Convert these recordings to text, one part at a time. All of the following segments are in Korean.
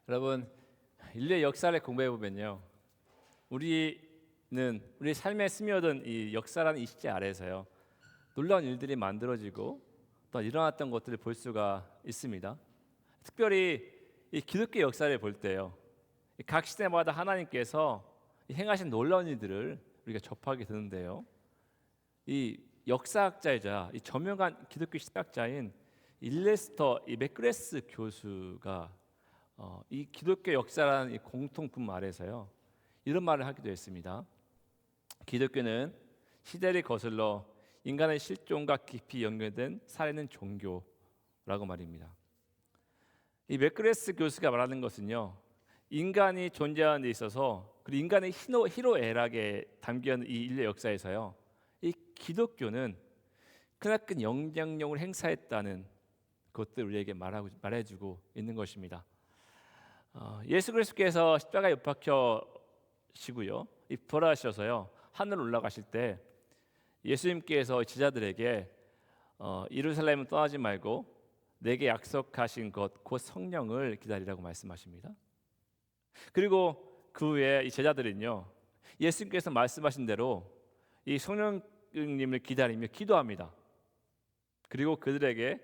여러분, 인류의 역사를 공부해 보면요, 우리 삶에 스며든 이 역사라는 이 시제 아래에서요, 놀라운 일들이 만들어지고 또 일어났던 것들을 볼 수가 있습니다. 특별히 이 기독교 역사를 볼 때요, 각 시대마다 하나님께서 행하신 놀라운 일들을 우리가 접하게 되는데요, 이 역사학자이자 이 저명한 기독교 신학자인 일레스터 이 맥그레스 교수가 이 기독교 역사라는 이 공통품 아래서요, 이런 말을 하기도 했습니다. 기독교는 시대를 거슬러 인간의 실존과 깊이 연결된 살아있는 종교라고 말입니다. 이 맥그레스 교수가 말하는 것은요, 인간이 존재하는 데 있어서 그리고 인간의 희로애락에 담긴 이 인류 역사에서요, 이 기독교는 크나큰 영향력을 행사했다는 것들 우리에게 말해주고 있는 것입니다. 예수 그리스도께서 십자가에 못 박혀시고요, 부활하셔서요 하늘 올라가실 때 예수님께서 제자들에게 예루살렘을 떠나지 말고 내게 약속하신 것 곧 성령을 기다리라고 말씀하십니다. 그리고 그 후에 이 제자들은요, 예수님께서 말씀하신 대로 이 성령님을 기다리며 기도합니다. 그리고 그들이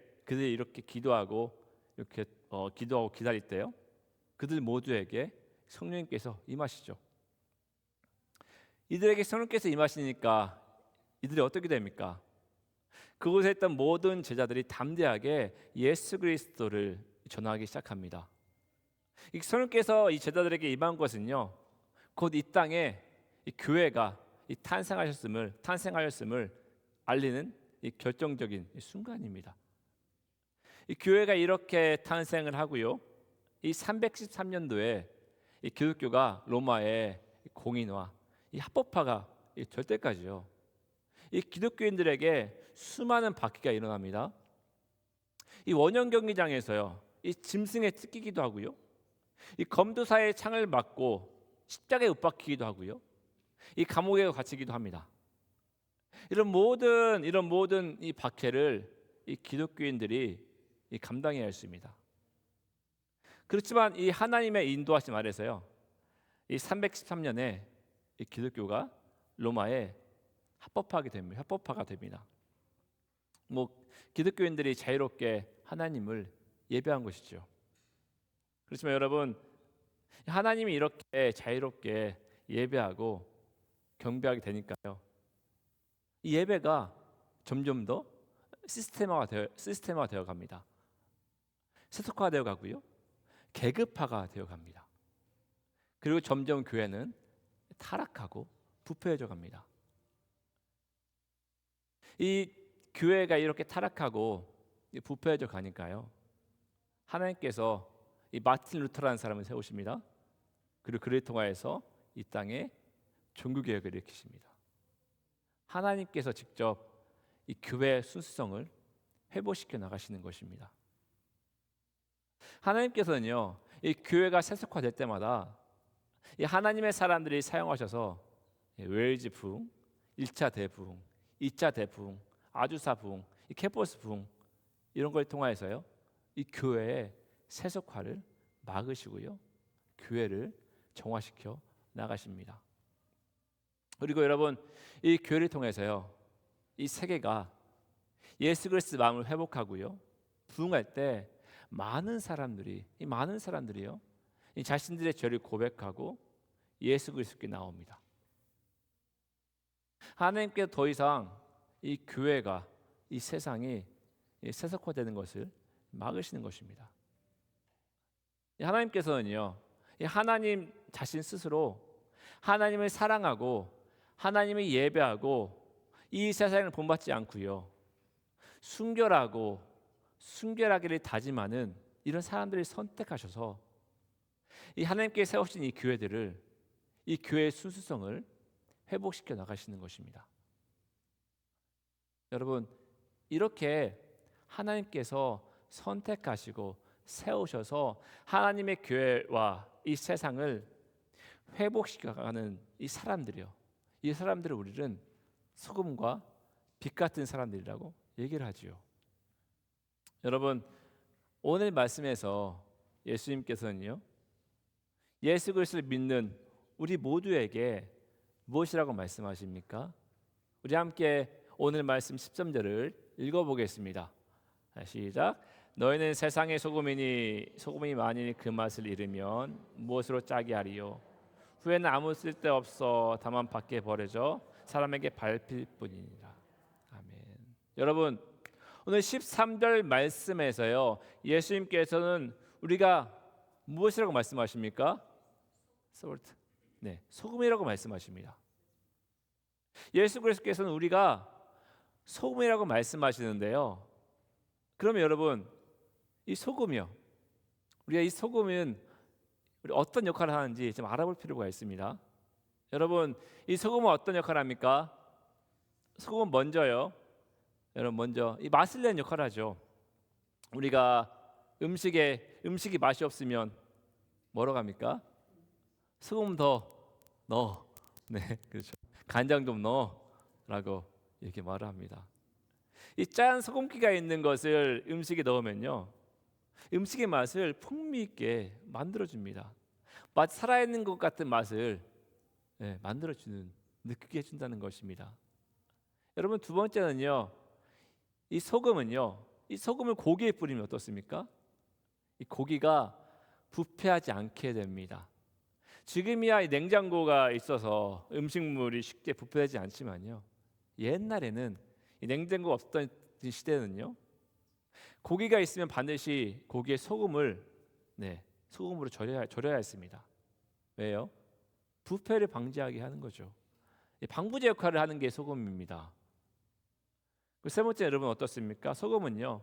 이렇게 기도하고 기다릴 때요, 그들 모두에게 성령님께서 임하시죠. 이들에게 성령께서 임하시니까 이들이 어떻게 됩니까? 그곳에 있던 모든 제자들이 담대하게 예수 그리스도를 전하기 시작합니다. 이 성령께서 이 제자들에게 임한 것은요, 곧 이 땅에 이 교회가 탄생하였음을 알리는 이 결정적인 순간입니다. 이 교회가 이렇게 탄생을 하고요, 이 313년도에 이 기독교가 로마의 공인화, 이 합법화가 될 때까지요, 이 기독교인들에게 수많은 박해가 일어납니다. 이 원형 경기장에서요, 이 짐승에 뜯기기도 하고요, 이 검도사의 창을 맞고 십자가에 못 박히기도 하고요, 이 감옥에 갇히기도 합니다. 이런 모든 이 박해를 이 기독교인들이 감당해야 했습니다. 그렇지만 이 하나님의 인도하심 아래서요, 이 313년에 이 기독교가 로마에 합법화가 됩니다. 기독교인들이 자유롭게 하나님을 예배한 것이죠. 그렇지만 여러분, 하나님이 이렇게 자유롭게 예배하고 경배하게 되니까요, 이 예배가 점점 더 시스템화되어 갑니다. 세속화되어 가고요, 계급화가 되어 갑니다. 그리고 점점 교회는 타락하고 부패해져 갑니다. 이 교회가 이렇게 타락하고 부패해져 가니까요, 하나님께서 이 마틴 루터라는 사람을 세우십니다. 그리고 그를 통하여서 이 땅에 종교개혁을 일으키십니다. 하나님께서 직접 이 교회의 순수성을 회복시켜 나가시는 것입니다. 하나님께서는요, 이 교회가 세속화될 때마다 이 하나님의 사람들이 사용하셔서 웨일즈 부흥, 1차 대부흥, 2차 대부흥, 아주사 부흥, 이 케포스 부흥, 이런 걸 통하여서요, 이 교회의 세속화를 막으시고요, 교회를 정화시켜 나가십니다. 그리고 여러분, 이 교회를 통해서요, 이 세계가 예수 그리스도 마음을 회복하고요, 부흥할 때 많은 사람들이요, 이 자신들의 죄를 고백하고 예수 그리스도께 나옵니다. 하나님께서 더 이상 이 교회가, 이 세상이 세속화되는 것을 막으시는 것입니다. 하나님께서는요, 하나님 자신 스스로 하나님을 사랑하고 하나님을 예배하고 이 세상을 본받지 않고요, 순결하기를 다짐하는 이런 사람들을 선택하셔서 이 하나님께 세우신 이 교회들을, 이 교회의 순수성을 회복시켜 나가시는 것입니다. 여러분, 이렇게 하나님께서 선택하시고 세우셔서 하나님의 교회와 이 세상을 회복시켜가는 이 사람들이요, 이 사람들을 우리는 소금과 빛 같은 사람들이라고 얘기를 하지요. 여러분, 오늘 말씀에서 예수님께서는요, 예수 그리스도를 믿는 우리 모두에게 무엇이라고 말씀하십니까? 우리 함께 오늘 말씀 13절을 읽어보겠습니다. 시작. 너희는 세상의 소금이니 소금이 많이 그 맛을 잃으면 무엇으로 짜게 하리요? 후에는 아무 쓸데없어 다만 밖에 버려져 사람에게 밟힐 뿐이니라. 아멘. 여러분, 오늘 13절 말씀에서요, 예수님께서는 우리가 무엇이라고 말씀하십니까? salt. 네, 소금이라고 말씀하십니다. 예수 그리스도께서는 우리가 소금이라고 말씀하시는데요. 그러면 여러분, 이 소금이요, 우리가 이 소금은 우리 어떤 역할을 하는지 좀 알아볼 필요가 있습니다. 여러분, 이 소금은 어떤 역할을 합니까? 소금은 먼저요, 여러분, 먼저 이 맛을 내는 역할을 하죠. 우리가 음식이 맛이 없으면 뭐라고 합니까? 소금 더 넣어. 네, 그렇죠. 간장 좀 넣어라고 이렇게 말을 합니다. 이 짠 소금기가 있는 것을 음식에 넣으면요, 음식의 맛을 풍미 있게 만들어줍니다. 마치 살아있는 것 같은 맛을 만들어주는, 느끼게 해준다는 것입니다. 여러분, 두 번째는요, 이 소금을 고기에 뿌리면 어떻습니까? 이 고기가 부패하지 않게 됩니다. 지금이야 이 냉장고가 있어서 음식물이 쉽게 부패하지 않지만요, 옛날에는 이 냉장고가 없던 시대는요, 고기가 있으면 반드시 고기에 소금으로 절여야 했습니다. 왜요? 부패를 방지하게 하는 거죠. 방부제 역할을 하는 게 소금입니다. 세 번째, 여러분 어떻습니까? 소금은요,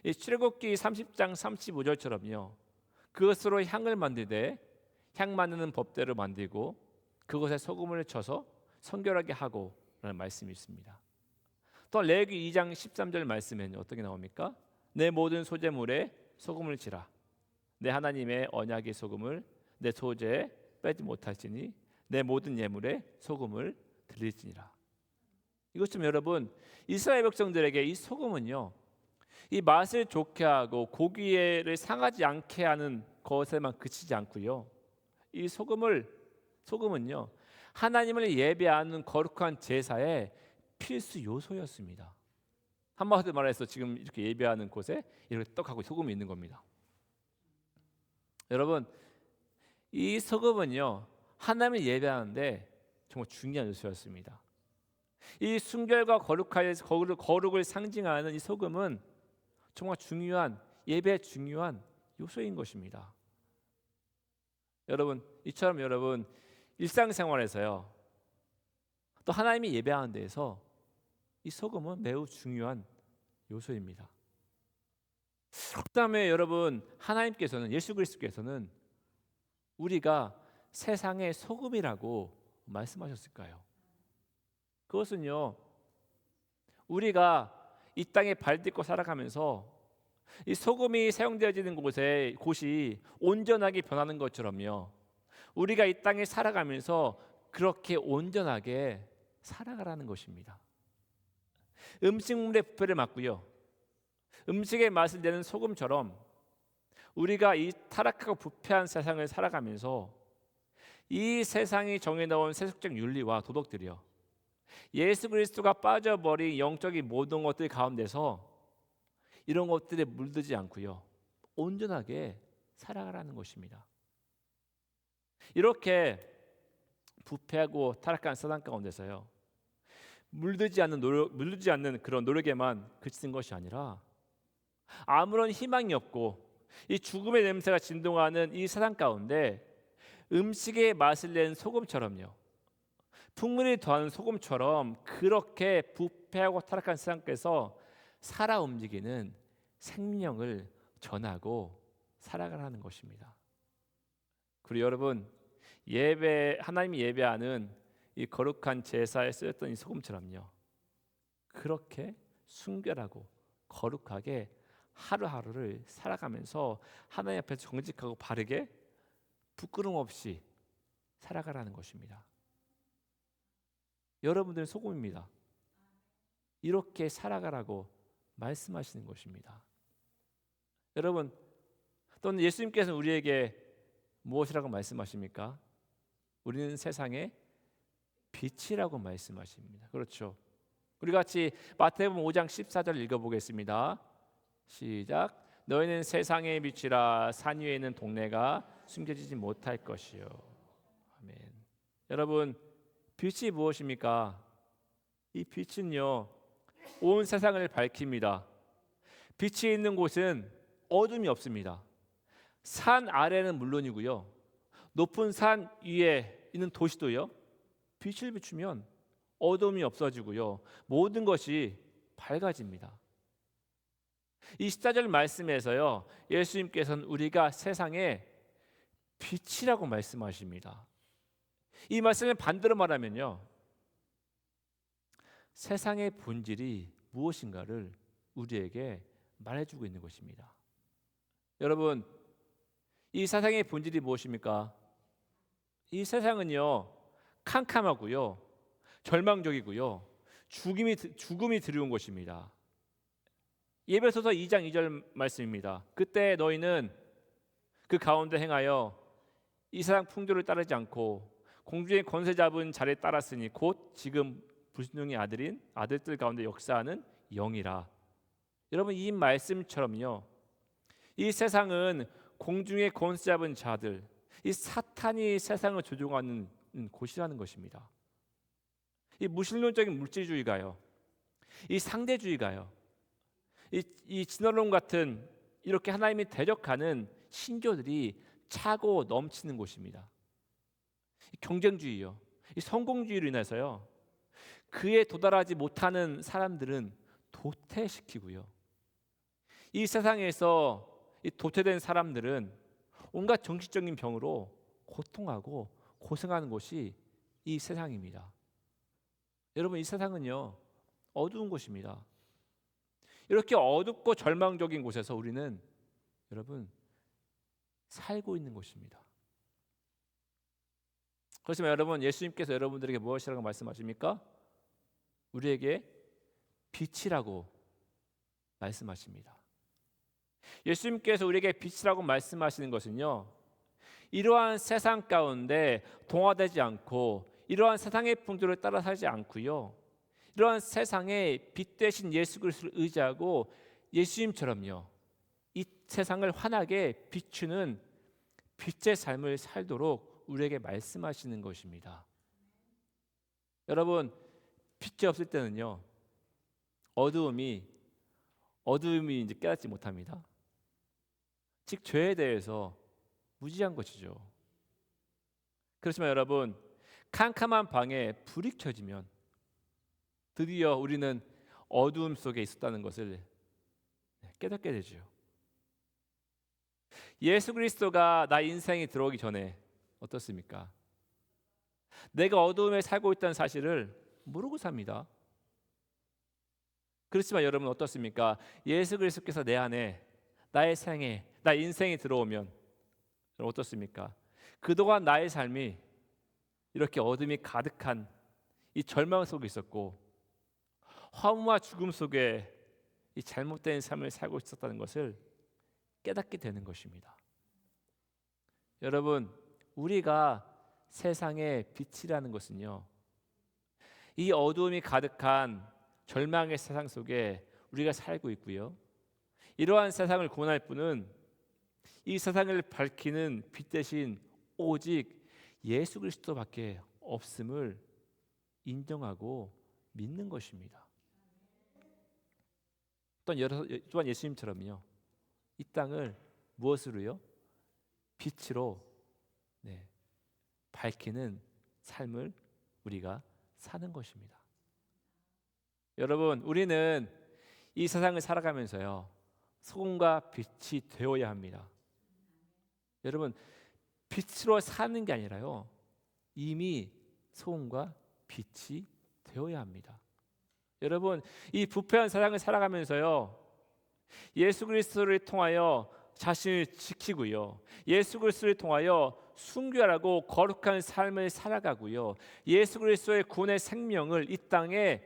이 출애굽기 30장 35절처럼요, 그것으로 향을 만들되 향 만드는 법대로 만들고 그것에 소금을 쳐서 성결하게 하고라는 말씀이 있습니다. 또 레위기 2장 13절 말씀에는 어떻게 나옵니까? 내 모든 소재물에 소금을 치라. 내 하나님의 언약의 소금을 내 소재에 빼지 못할지니 내 모든 예물에 소금을 드릴지니라. 이것좀 여러분, 이스라엘 백성들에게 이 소금은요, 이 맛을 좋게 하고 고기를 상하지 않게 하는 것에만 그치지 않고요, 이 소금은요, 하나님을 예배하는 거룩한 제사의 필수 요소였습니다. 한마디로 말해서 지금 이렇게 예배하는 곳에 이렇게 떡하고 소금이 있는 겁니다. 여러분, 이 소금은요, 하나님을 예배하는데 정말 중요한 요소였습니다. 이 순결과 거룩을 상징하는 이 소금은 정말 중요한, 예배의 중요한 요소인 것입니다. 여러분, 이처럼 여러분 일상생활에서요, 또 하나님이 예배하는 데에서 이 소금은 매우 중요한 요소입니다. 그다음에 여러분, 하나님께서는, 예수 그리스도께서는 우리가 세상의 소금이라고 말씀하셨을까요? 그것은요, 우리가 이 땅에 발 딛고 살아가면서 이 소금이 사용되어지는 곳이 온전하게 변하는 것처럼요, 우리가 이 땅에 살아가면서 그렇게 온전하게 살아가라는 것입니다. 음식물의 부패를 막고요, 음식의 맛을 내는 소금처럼 우리가 이 타락하고 부패한 세상을 살아가면서 이 세상이 정해놓은 세속적 윤리와 도덕들이요, 예수 그리스도가 빠져버린 영적인 모든 것들 가운데서 이런 것들에 물들지 않고요, 온전하게 살아가라는 것입니다. 이렇게 부패하고 타락한 세상 가운데서요, 물들지 않는 그런 노력에만 그치는 것이 아니라 아무런 희망이 없고 이 죽음의 냄새가 진동하는 이 세상 가운데 음식의 맛을 낸 소금처럼요, 풍물이 더하는 소금처럼 그렇게 부패하고 타락한 세상에서 살아 움직이는 생명을 전하고 살아가라는 것입니다. 그리고 여러분, 하나님이 예배하는 이 거룩한 제사에 쓰였던 이 소금처럼요, 그렇게 순결하고 거룩하게 하루하루를 살아가면서 하나님 앞에서 정직하고 바르게 부끄럼 없이 살아가라는 것입니다. 여러분들은 소금입니다. 이렇게 살아가라고 말씀하시는 것입니다. 여러분, 또는 예수님께서는 우리에게 무엇이라고 말씀하십니까? 우리는 세상의 빛이라고 말씀하십니다. 그렇죠. 우리 같이 마태복음 5장 14절 읽어보겠습니다. 시작. 너희는 세상의 빛이라. 산 위에 있는 동네가 숨겨지지 못할 것이요. 아멘. 여러분, 빛이 무엇입니까? 이 빛은요, 온 세상을 밝힙니다. 빛이 있는 곳은 어둠이 없습니다. 산 아래는 물론이고요, 높은 산 위에 있는 도시도요, 빛을 비추면 어둠이 없어지고요, 모든 것이 밝아집니다. 이 14절 말씀에서요, 예수님께서는 우리가 세상의 빛이라고 말씀하십니다. 이 말씀을 반대로 말하면요, 세상의 본질이 무엇인가를 우리에게 말해주고 있는 것입니다. 여러분, 이 세상의 본질이 무엇입니까? 이 세상은요, 캄캄하고요, 절망적이고요, 죽음이 두려운 것입니다. 에베소서 2장 2절 말씀입니다. 그때 너희는 그 가운데 행하여 이 세상 풍조를 따르지 않고 공중의 권세 잡은 자를 따랐으니 곧 지금 불순종의 아들들 가운데 역사하는 영이라. 여러분, 이 말씀처럼요, 이 세상은 공중의 권세 잡은 자들, 이 사탄이 세상을 조종하는 곳이라는 것입니다. 이 무신론적인 물질주의가요, 이 상대주의가요, 이 진화론 같은 이렇게 하나님이 대적하는 신조들이 차고 넘치는 곳입니다. 이 경쟁주의요, 이 성공주의로 인해서요, 그에 도달하지 못하는 사람들은 도태시키고요, 이 세상에서 이 도태된 사람들은 온갖 정신적인 병으로 고통하고 고생하는 곳이 이 세상입니다. 여러분, 이 세상은요, 어두운 곳입니다. 이렇게 어둡고 절망적인 곳에서 우리는 여러분 살고 있는 곳입니다. 그렇지만 여러분, 예수님께서 여러분들에게 무엇이라고 말씀하십니까? 우리에게 빛이라고 말씀하십니다. 예수님께서 우리에게 빛이라고 말씀하시는 것은요, 이러한 세상 가운데 동화되지 않고 이러한 세상의 풍조를 따라 살지 않고요, 이러한 세상의 빛 대신 예수 그리스도를 의지하고 예수님처럼요, 이 세상을 환하게 비추는 빛의 삶을 살도록 우리에게 말씀하시는 것입니다. 여러분, 빛이 없을 때는요, 어두움이 이제 깨닫지 못합니다. 즉 죄에 대해서 무지한 것이죠. 그렇지만 여러분, 캄캄한 방에 불이 켜지면 드디어 우리는 어두움 속에 있었다는 것을 깨닫게 되죠. 예수 그리스도가 나 인생에 들어오기 전에 어떻습니까? 내가 어두움에 살고 있다는 사실을 모르고 삽니다. 그렇지만 여러분 어떻습니까? 예수 그리스도께서 내 안에 나의 생에 나 인생에 들어오면 어떻습니까? 그동안 나의 삶이 이렇게 어둠이 가득한 이 절망 속에 있었고 화음과 죽음 속에 이 잘못된 삶을 살고 있었다는 것을 깨닫게 되는 것입니다. 여러분, 우리가 세상의 빛이라는 것은요, 이 어두움이 가득한 절망의 세상 속에 우리가 살고 있고요, 이러한 세상을 구원할 분은 이 세상을 밝히는 빛 대신 오직 예수 그리스도밖에 없음을 인정하고 믿는 것입니다. 또한 예수님처럼요, 이 땅을 무엇으로요? 빛으로 밝히는 삶을 우리가 사는 것입니다. 여러분, 우리는 이 세상을 살아가면서요, 소금과 빛이 되어야 합니다. 여러분, 빛으로 사는 게 아니라요, 이미 소금과 빛이 되어야 합니다. 여러분, 이 부패한 세상을 살아가면서요, 예수 그리스도를 통하여 자신을 지키고요, 예수 그리스도를 통하여 순결하고 거룩한 삶을 살아가고요, 예수 그리스도의 구원의 생명을 이 땅에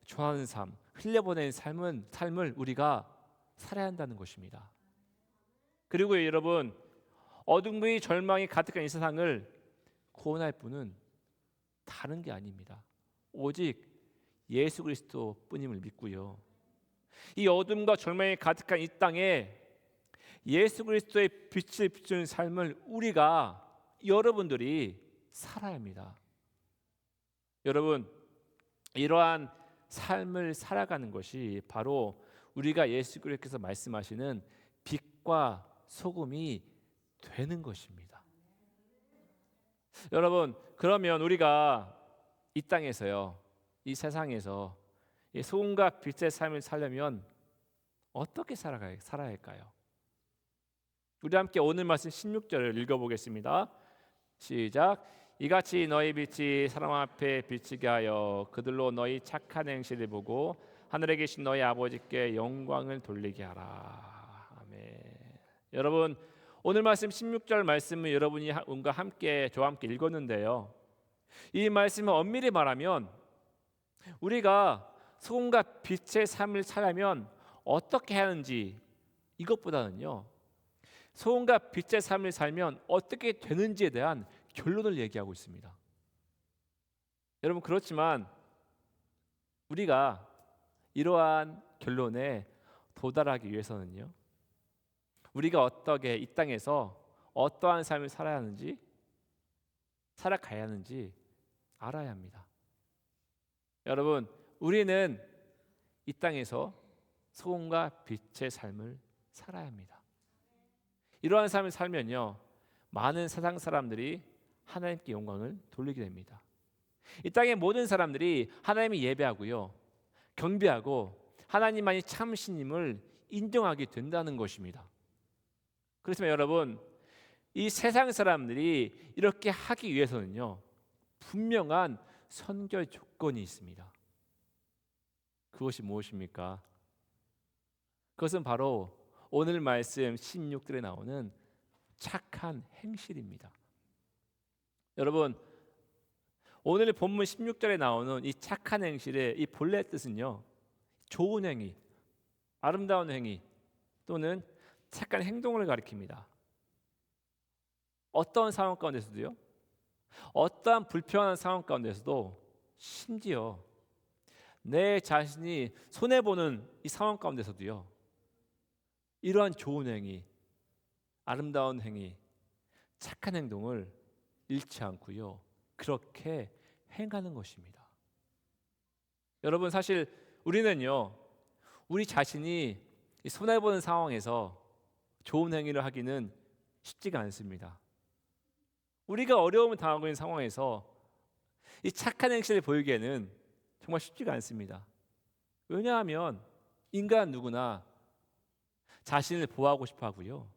전하는 삶, 흘려보내는 삶을 우리가 살아야 한다는 것입니다. 그리고 여러분, 어둠의 절망이 가득한 이 세상을 구원할 분은 다른 게 아닙니다. 오직 예수 그리스도뿐임을 믿고요. 이 어둠과 절망이 가득한 이 땅에 예수 그리스도의 빛을 비추는 삶을 우리가 여러분들이 살아야 합니다. 여러분, 이러한 삶을 살아가는 것이 바로 우리가 예수 그리스도께서 말씀하시는 빛과 소금이 되는 것입니다. 여러분, 그러면 우리가 이 땅에서요, 이 세상에서 이 소금과 빛의 삶을 살려면 어떻게 살아야 할까요? 우리 함께 오늘 말씀 16절을 읽어보겠습니다. 시작. 이같이 너희 빛이 사람 앞에 비치게 하여 그들로 너희 착한 행실을 보고 하늘에 계신 너희 아버지께 영광을 돌리게 하라. 아멘. 여러분, 오늘 말씀 16절 말씀을 여러분이 저와 함께 읽었는데요. 이 말씀을 엄밀히 말하면 우리가 소금과 빛의 삶을 살려면 어떻게 하는지, 이것보다는요, 소금과 빛의 삶을 살면 어떻게 되는지에 대한 결론을 얘기하고 있습니다. 여러분, 그렇지만 우리가 이러한 결론에 도달하기 위해서는요, 우리가 어떻게 이 땅에서 어떠한 삶을 살아야 하는지, 살아가야 하는지 알아야 합니다. 여러분, 우리는 이 땅에서 소금과 빛의 삶을 살아야 합니다. 이러한 삶을 살면요, 많은 세상 사람들이 하나님께 영광을 돌리게 됩니다. 이 땅의 모든 사람들이 하나님을 예배하고요, 경배하고 하나님만이 참 신임을 인정하게 된다는 것입니다. 그렇지만 여러분, 이 세상 사람들이 이렇게 하기 위해서는요, 분명한 선결 조건이 있습니다. 그것이 무엇입니까? 그것은 바로 오늘 말씀 16절에 나오는 착한 행실입니다. 여러분, 오늘 본문 16절에 나오는 이 착한 행실의 이 본래 뜻은요, 좋은 행위, 아름다운 행위 또는 착한 행동을 가리킵니다. 어떠한 상황 가운데서도요, 어떠한 불편한 상황 가운데서도, 심지어 내 자신이 손해보는 이 상황 가운데서도요, 이러한 좋은 행위, 아름다운 행위, 착한 행동을 잃지 않고요, 그렇게 행하는 것입니다. 여러분, 사실 우리는요, 우리 자신이 손해보는 상황에서 좋은 행위를 하기는 쉽지가 않습니다. 우리가 어려움을 당하고 있는 상황에서 이 착한 행실을 보이기에는 정말 쉽지가 않습니다. 왜냐하면 인간 누구나 자신을 보호하고 싶어 하고요,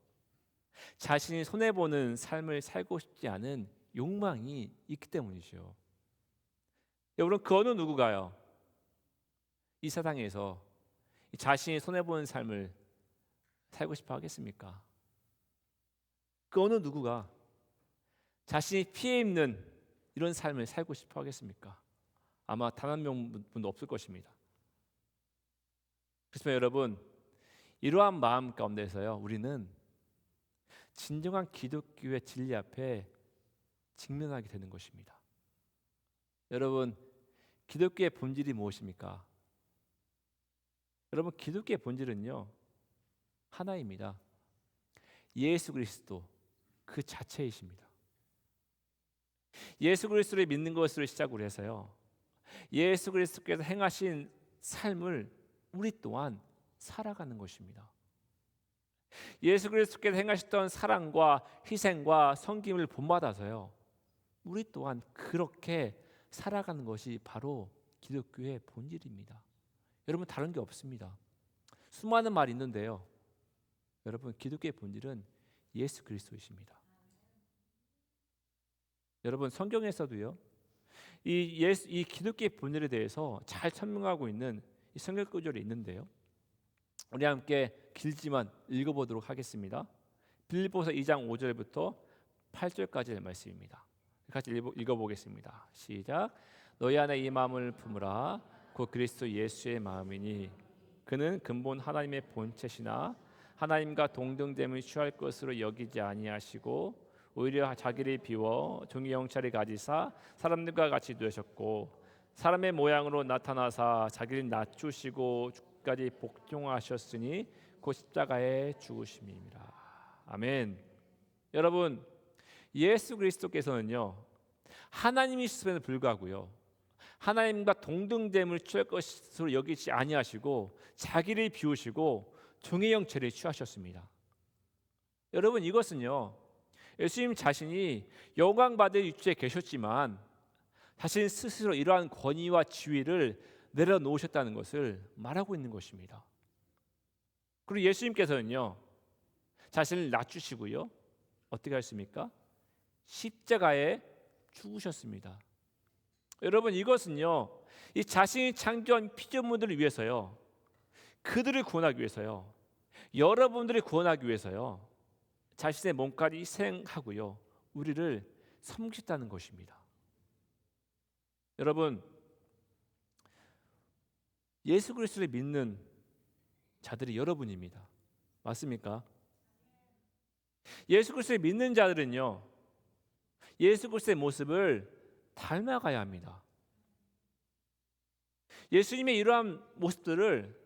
자신이 손해보는 삶을 살고 싶지 않은 욕망이 있기 때문이죠. 여러분, 그 어느 누구가요, 이 세상에서 자신이 손해보는 삶을 살고 싶어 하겠습니까? 그 어느 누구가 자신이 피해 입는 이런 삶을 살고 싶어 하겠습니까? 아마 단 한 명분도 없을 것입니다. 그렇지만 여러분, 이러한 마음 가운데서요, 우리는 진정한 기독교의 진리 앞에 직면하게 되는 것입니다. 여러분, 기독교의 본질이 무엇입니까? 여러분, 기독교의 본질은요, 하나입니다. 예수 그리스도 그 자체이십니다. 예수 그리스도를 믿는 것으로 시작을 해서요, 예수 그리스도께서 행하신 삶을 우리 또한 살아가는 것입니다. 예수 그리스도께서 행하셨던 사랑과 희생과 섬김을 본받아서요, 우리 또한 그렇게 살아가는 것이 바로 기독교의 본질입니다. 여러분, 다른 게 없습니다. 수많은 말이 있는데요, 여러분, 기독교의 본질은 예수 그리스도이십니다. 여러분, 성경에서도요, 이 기독교의 본질에 대해서 잘 설명하고 있는 이 성경 구절이 있는데요, 우리 함께 길지만 읽어보도록 하겠습니다. 빌립보서 2장 5절부터 8절까지의 말씀입니다. 같이 읽어보겠습니다. 시작. 너희 안에 이 마음을 품으라. 곧 그리스도 예수의 마음이니 그는 근본 하나님의 본체시나 하나님과 동등됨을 취할 것으로 여기지 아니하시고 오히려 자기를 비워 종의 형체를 가지사 사람들과 같이 되셨고 사람의 모양으로 나타나사 자기를 낮추시고 죽기까지 복종하셨으니 곧 십자가에 죽으심이니라. 아멘. 여러분, 예수 그리스도께서는요 하나님이심에도 불구하고요 하나님과 동등됨을 취할 것으로 여기지 아니하시고 자기를 비우시고 종의 형체를 취하셨습니다. 여러분, 이것은요 예수님 자신이 영광 받을 위치에 계셨지만 자신 스스로 이러한 권위와 지위를 내려놓으셨다는 것을 말하고 있는 것입니다. 그리고 예수님께서는요 자신을 낮추시고요 어떻게 하십니까? 십자가에 죽으셨습니다. 여러분, 이것은요 이 자신이 창조한 피조물들을 위해서요 그들을 구원하기 위해서요 여러분들을 구원하기 위해서요 자신의 몸까지 희생하고요 우리를 섬기셨다는 것입니다. 여러분, 예수 그리스도를 믿는 자들이 여러분입니다. 맞습니까? 예수 그리스도를 믿는 자들은요 예수 그리스도의 모습을 닮아가야 합니다. 예수님의 이러한 모습들을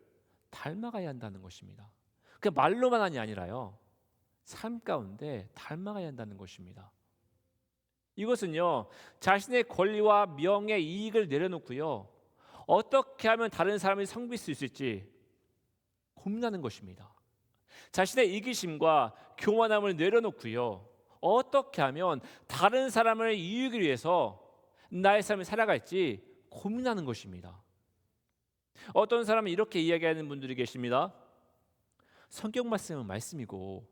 닮아가야 한다는 것입니다. 그 말로만이 아니라요 삶 가운데 닮아가야 한다는 것입니다. 이것은요 자신의 권리와 명예, 이익을 내려놓고요 어떻게 하면 다른 사람을 섬길 수 있을지 고민하는 것입니다. 자신의 이기심과 교만함을 내려놓고요 어떻게 하면 다른 사람을 이유하기 위해서 나의 삶을 살아갈지 고민하는 것입니다. 어떤 사람은 이렇게 이야기하는 분들이 계십니다. 성경 말씀은 말씀이고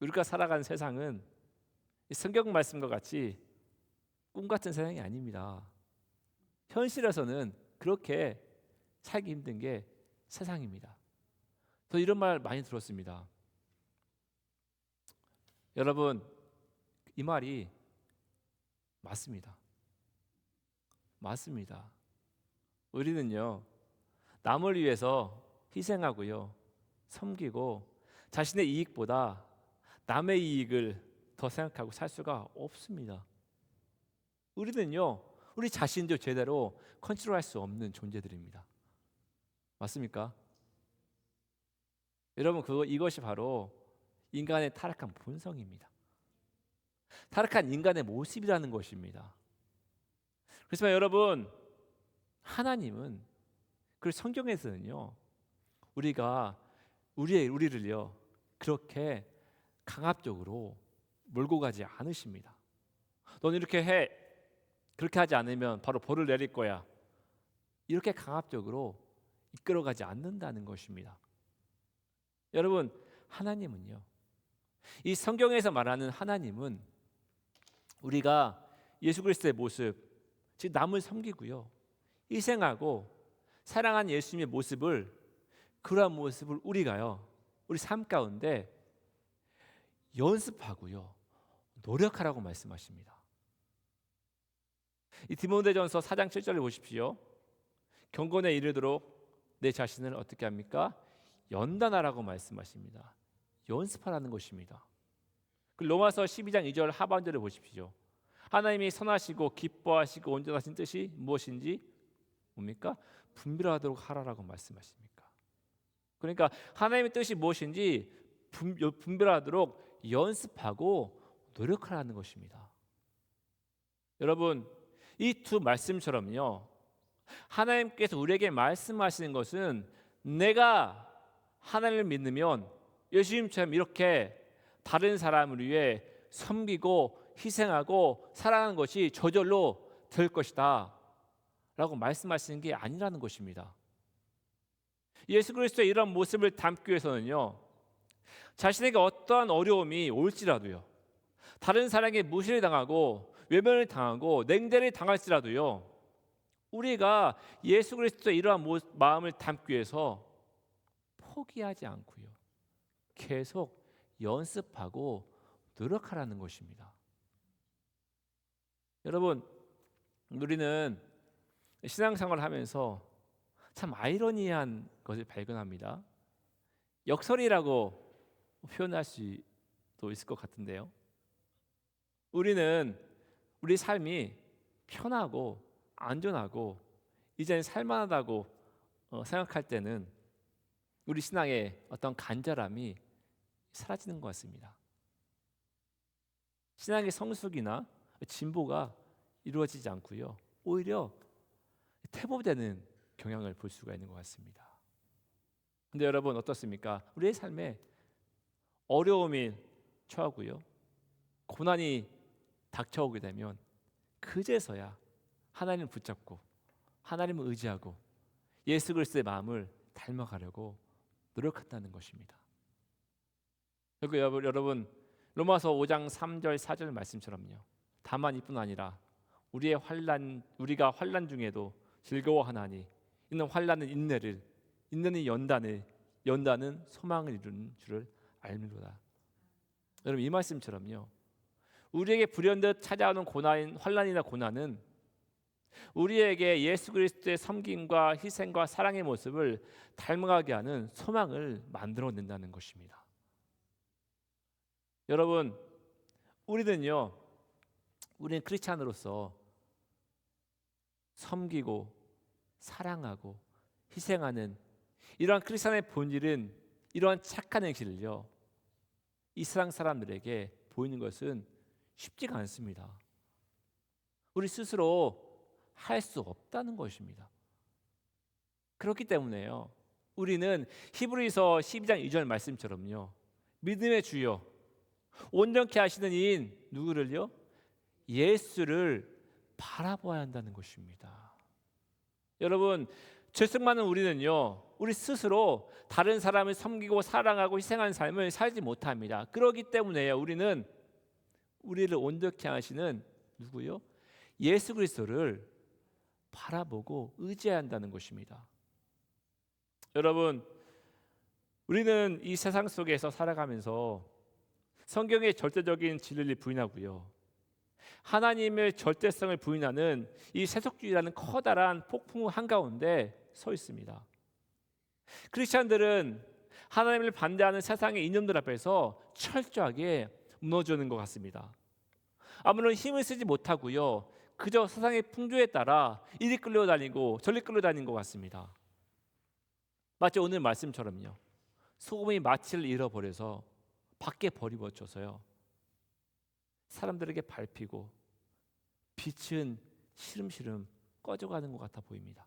우리가 살아가는 세상은 성경 말씀과 같이 꿈 같은 세상이 아닙니다. 현실에서는 그렇게 살기 힘든 게 세상입니다. 저 이런 말 많이 들었습니다. 여러분, 이 말이 맞습니다. 맞습니다. 우리는요 남을 위해서 희생하고요 섬기고 자신의 이익보다 남의 이익을 더 생각하고 살 수가 없습니다. 우리는요 우리 자신도 제대로 컨트롤할 수 없는 존재들입니다. 맞습니까? 여러분, 이것이 바로 인간의 타락한 본성입니다. 타락한 인간의 모습이라는 것입니다. 그렇지만 여러분, 하나님은 그 성경에서는요 우리를요 그렇게 강압적으로 몰고 가지 않으십니다. 넌 이렇게 해, 그렇게 하지 않으면 바로 벌을 내릴 거야, 이렇게 강압적으로 이끌어가지 않는다는 것입니다. 여러분, 하나님은요 이 성경에서 말하는 하나님은 우리가 예수 그리스도의 모습, 즉 남을 섬기고요 희생하고 사랑한 예수님의 모습을, 그러한 모습을 우리가요 우리 삶 가운데 연습하고요 노력하라고 말씀하십니다. 이 디모데전서 4장 7절을 보십시오. 경건에 이르도록 내 자신을 어떻게 합니까? 연단하라고 말씀하십니다. 연습하라는 것입니다. 로마서 12장 2절 하반절을 보십시오. 하나님이 선하시고 기뻐하시고 온전하신 뜻이 무엇인지 뭡니까? 분별하도록 하라라고 말씀하십니까? 그러니까 하나님의 뜻이 무엇인지 분별하도록 연습하고 노력하라는 것입니다. 여러분, 이 두 말씀처럼요 하나님께서 우리에게 말씀하시는 것은 내가 하나님을 믿으면 예수님처럼 이렇게 다른 사람을 위해 섬기고 희생하고 사랑하는 것이 저절로 될 것이다 라고 말씀하시는 게 아니라는 것입니다. 예수 그리스도의 이런 모습을 담기 위해서는요 자신에게 어떠한 어려움이 올지라도요 다른 사람에게 무시를 당하고 외면을 당하고 냉대를 당할지라도요 우리가 예수 그리스도의 이러한 마음을 담기 위해서 포기하지 않고요 계속 연습하고 노력하라는 것입니다. 여러분, 우리는 신앙생활을 하면서 참 아이러니한 것을 발견합니다. 역설이라고 표현할 수도 있을 것 같은데요. 우리는 우리 삶이 편하고 안전하고 이제는 살만하다고 생각할 때는 우리 신앙의 어떤 간절함이 사라지는 것 같습니다. 신앙의 성숙이나 진보가 이루어지지 않고요. 오히려 퇴보되는 경향을 볼 수가 있는 것 같습니다. 근데 여러분 어떻습니까? 우리의 삶에 어려움이 처하고요. 고난이 닥쳐오게 되면 그제서야 하나님을 붙잡고 하나님을 의지하고 예수 그리스도의 마음을 닮아가려고 노력한다는 것입니다. 그리고 여러분 로마서 5장 3절 4절 말씀처럼요. 다만 이뿐 아니라 우리가 환난 중에도 즐거워하나니 이는 환난은 인내를, 인내는 연단은 소망을 이루는 줄을 알미로다. 여러분 이 말씀처럼요. 우리에게 불현듯 찾아오는 환난이나 고난은 우리에게 예수 그리스도의 섬김과 희생과 사랑의 모습을 닮아가게 하는 소망을 만들어낸다는 것입니다. 여러분 우리는 크리스찬으로서 섬기고 사랑하고 희생하는 이러한 크리스찬의 본질은 이러한 착한 행실을요 이 세상 사람들에게 보이는 것은 쉽지가 않습니다. 우리 스스로 할 수 없다는 것입니다. 그렇기 때문에요 우리는 히브리서 12장 2절 말씀처럼요 믿음의 주요 온전케 하시는 이인 누구를요? 예수를 바라보아야 한다는 것입니다. 여러분 죄성 많은 우리는요 우리 스스로 다른 사람을 섬기고 사랑하고 희생하는 삶을 살지 못합니다. 그렇기 때문에요 우리는 우리를 온전케 하시는 누구요? 예수 그리스도를 바라보고 의지해야 한다는 것입니다. 여러분 우리는 이 세상 속에서 살아가면서 성경의 절대적인 진리를 부인하고요 하나님의 절대성을 부인하는 이 세속주의라는 커다란 폭풍 한가운데 서 있습니다. 크리스천들은 하나님을 반대하는 세상의 이념들 앞에서 철저하게 무너지는 것 같습니다. 아무런 힘을 쓰지 못하고요 그저 세상의 풍조에 따라 이리 끌려다니고 저리 끌려다니는 것 같습니다. 마치 오늘 말씀처럼요 소금이 마취를 잃어버려서 밖에 버리워져서요 사람들에게 밟히고 빛은 시름시름 꺼져가는 것 같아 보입니다.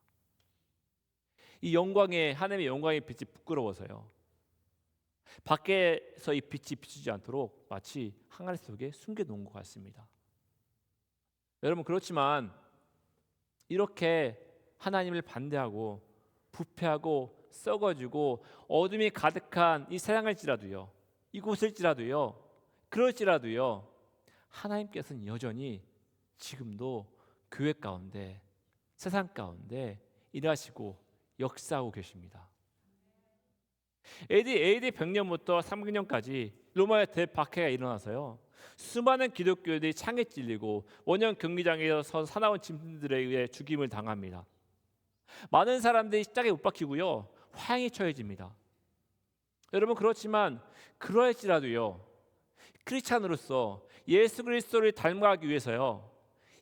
이 하나님의 영광의 빛이 부끄러워서요 밖에서 이 빛이 비추지 않도록 마치 항아리 속에 숨겨놓은 것 같습니다. 여러분 그렇지만 이렇게 하나님을 반대하고 부패하고 썩어지고 어둠이 가득한 이 세상을지라도요 이곳을지라도요 그럴지라도요 하나님께서는 여전히 지금도 교회 가운데 세상 가운데 일하시고 역사하고 계십니다. AD 100년부터 300년까지 로마의 대박해가 일어나서요 수많은 기독교들이 창에 찔리고 원형 경기장에서 사나운 짐승들에 의해 죽임을 당합니다. 많은 사람들이 십자가에 못 박히고요 화형에 처해집니다. 여러분 그렇지만 그럴지라도요 크리스찬으로서 예수 그리스도를 닮아가기 위해서요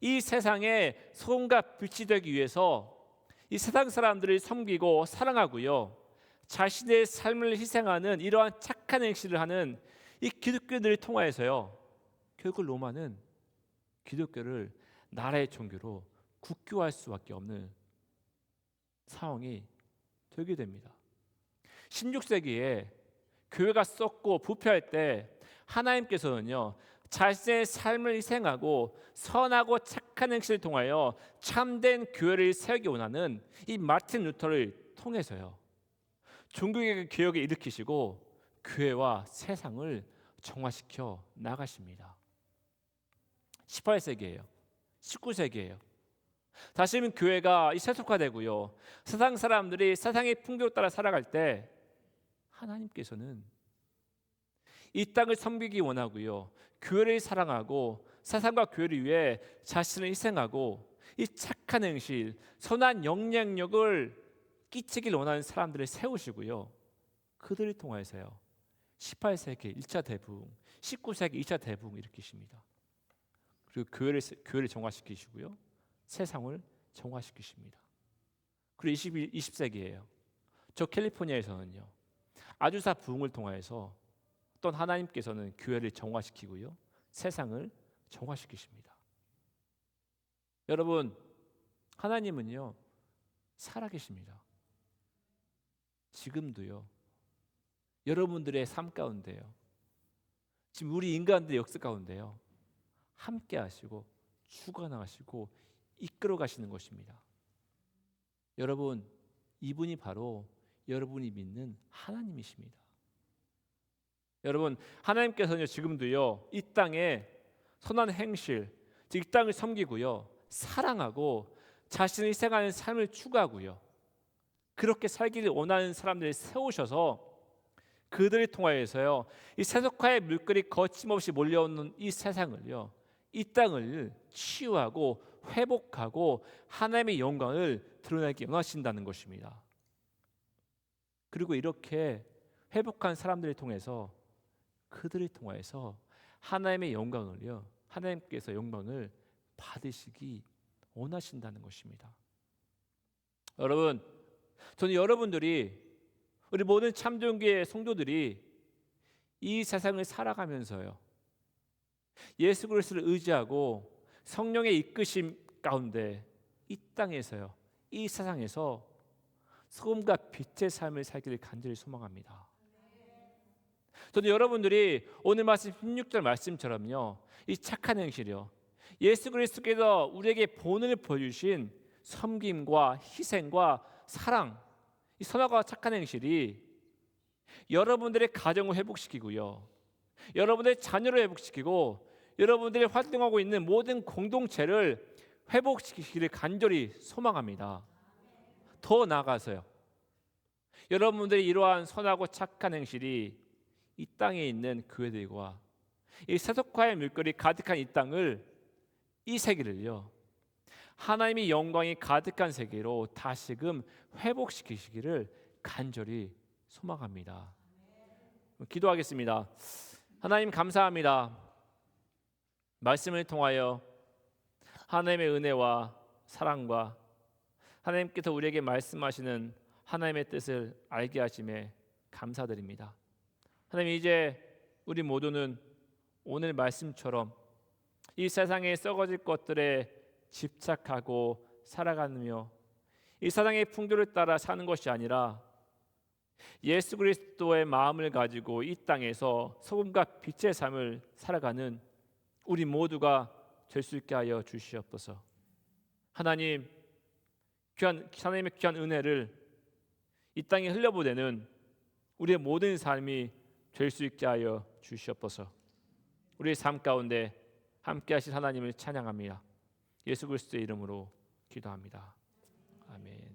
이 세상에 소금과 빛이 되기 위해서 이 세상 사람들을 섬기고 사랑하고요 자신의 삶을 희생하는 이러한 착한 행실을 하는 이 기독교들을 통하여서요 결국 로마는 기독교를 나라의 종교로 국교화할 수밖에 없는 상황이 되게 됩니다. 16세기에 교회가 썩고 부패할 때 하나님께서는요 자신의 삶을 희생하고 선하고 착한 행실을 통하여 참된 교회를 세우기 원하는 이 마틴 루터를 통해서요 종교개혁의 개혁을 일으키시고 교회와 세상을 정화시켜 나가십니다. 18세기예요. 19세기예요. 다시는 교회가 이 세속화되고요 세상 사람들이 세상의 풍조에 따라 살아갈 때 하나님께서는 이 땅을 섬기기 원하고요 교회를 사랑하고 세상과 교회를 위해 자신을 희생하고 이 착한 행실 선한 영향력을 끼치길 원하는 사람들을 세우시고요 그들을 통해서요 18세기 1차 대붕, 19세기 2차 대붕 일으키십니다. 그리고 교회를 정화시키시고요 세상을 정화시키십니다. 그리고 20세기예요. 저 캘리포니아에서는요 아주사 부흥을 통해서 또 하나님께서는 교회를 정화시키고요 세상을 정화시키십니다. 여러분, 하나님은요 살아계십니다. 지금도요 여러분들의 삶 가운데요 지금 우리 인간들의 역사 가운데요 함께 하시고 주관하시고 이끌어 가시는 것입니다. 여러분, 이분이 바로 여러분이 믿는 하나님이십니다. 여러분, 하나님께서는 지금도요 이 땅에 선한 행실, 즉 이 땅을 섬기고요 사랑하고 자신을 희생하는 삶을 추구하고요 그렇게 살기를 원하는 사람들을 세우셔서 그들을 통하여서요 이 세속화의 물결이 거침없이 몰려오는 이 세상을요 이 땅을 치유하고 회복하고 하나님의 영광을 드러내기 원하신다는 것입니다. 그리고 이렇게 회복한 사람들을 통해서 그들을 통해서 하나님의 영광을요 하나님께서 영광을 받으시기 원하신다는 것입니다. 여러분, 저는 여러분들이 우리 모든 참전교회 성도들이 이 세상을 살아가면서요 예수 그리스도를 의지하고 성령의 이끄심 가운데 이 땅에서요 이 세상에서 소금과 빛의 삶을 살기를 간절히 소망합니다. 저는 여러분들이 오늘 말씀 16절 말씀처럼요 이 착한 행실이요 예수 그리스도께서 우리에게 본을 보여주신 섬김과 희생과 사랑, 이 선악과 착한 행실이 여러분들의 가정을 회복시키고요 여러분들의 자녀를 회복시키고 여러분들이 활동하고 있는 모든 공동체를 회복시키기를 간절히 소망합니다. 더 나아가서요 여러분들이 이러한 선하고 착한 행실이 이 땅에 있는 교회들과 이 세속화의 물결이 가득한 이 땅을, 이 세계를요 하나님의 영광이 가득한 세계로 다시금 회복시키시기를 간절히 소망합니다. 기도하겠습니다. 하나님 감사합니다. 말씀을 통하여 하나님의 은혜와 사랑과 하나님께서 우리에게 말씀하시는 하나님의 뜻을 알게 하심에 감사드립니다. 하나님, 이제 우리 모두는 오늘 말씀처럼 이 세상에 썩어질 것들에 집착하고 살아가며 이 세상의 풍조를 따라 사는 것이 아니라 예수 그리스도의 마음을 가지고 이 땅에서 소금과 빛의 삶을 살아가는 우리 모두가 될 수 있게 하여 주시옵소서. 하나님의 귀한 은혜를 이 땅에 흘려보내는 우리의 모든 삶이 될 수 있게 하여 주시옵소서. 우리의 삶 가운데 함께 하실 하나님을 찬양합니다. 예수 그리스도의 이름으로 기도합니다. 아멘.